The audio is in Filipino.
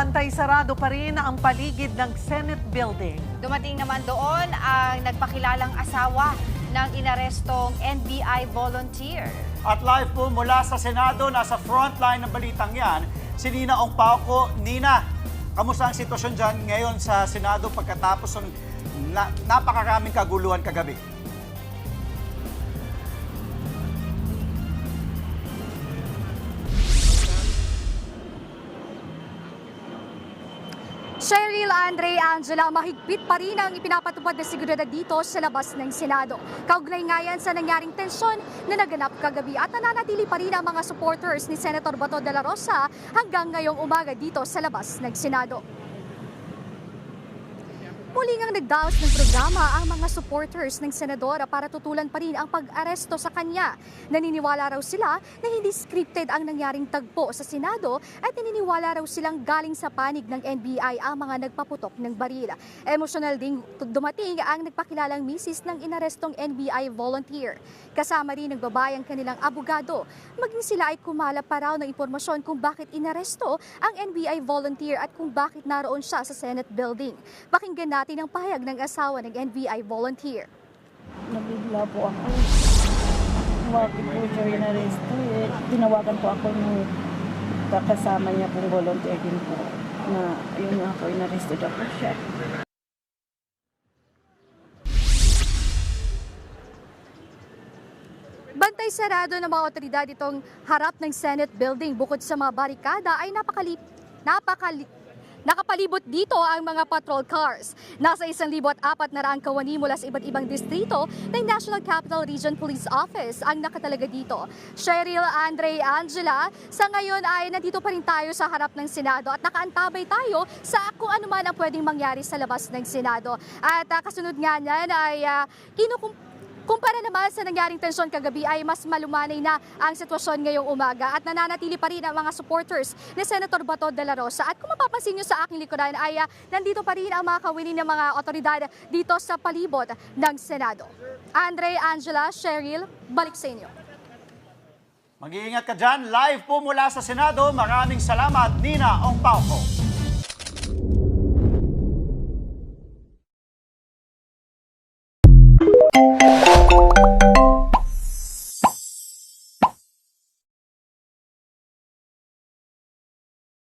bantay sarado pa rin ang paligid ng Senate building. Dumating naman doon ang nagpakilalang asawa ng inarestong NBI volunteer. At live po mula sa Senado, nasa frontline ng balitang yan, si Nina Ongpauco. Nina, kamusta ang sitwasyon dyan ngayon sa Senado pagkatapos ng napakaraming kaguluhan kagabi? Cheryl, Andre, Angela, mahigpit pa rin ang ipinapatupad na seguridad dito sa labas ng Senado. Kaugnay nga yan sa nangyaring tensyon na naganap kagabi at nananatili pa rin ang mga supporters ni Senator Bato de la Rosa hanggang ngayong umaga dito sa labas ng Senado. Muli ngang nagdaos ng programa ang mga supporters ng senadora para tutulan pa rin ang pag-aresto sa kanya. Naniniwala raw sila na hindi scripted ang nangyaring tagpo sa Senado at naniniwala raw silang galing sa panig ng NBI ang mga nagpaputok ng baril. Emosyonal ding dumating ang nagpakilalang misis ng inarestong NBI volunteer. Kasama rin ng babae ang kanilang abogado. Maging sila ay kumala pa raw ng impormasyon kung bakit inaresto ang NBI volunteer at kung bakit naroon siya sa Senate building. Pakinggan natin ang pahayag ng asawa ng NBI volunteer. Nabigla po ako. Bakit po siya inaresto eh. Tinawagan po ako ng kasama niya pong volunteer din po na yun nga po, inaresto daw po siya. Bantay sarado ng mga otoridad itong harap ng Senate building. Bukod sa mga barikada ay nakapalibot dito ang mga patrol cars. Nasa 1,400 kawani mula sa iba't ibang distrito ng National Capital Region Police Office ang nakatalaga dito. Cheryl, Andre, Angela, sa ngayon ay nandito pa rin tayo sa harap ng Senado at nakaantabay tayo sa kung ano man ang pwedeng mangyari sa labas ng Senado. At kasunod nga niyan ay kumpara naman sa nangyaring tensyon kagabi ay mas malumanay na ang sitwasyon ngayong umaga at nananatili pa rin ang mga supporters ni Senator Bato de la Rosa. At kung mapapansin nyo sa aking likuran ay nandito pa rin ang mga kawini ng mga otoridad dito sa palibot ng Senado. Andre, Angela, Cheryl, balik sa inyo. Mag-iingat ka dyan. Live po mula sa Senado. Maraming salamat, Nina Ongpauco.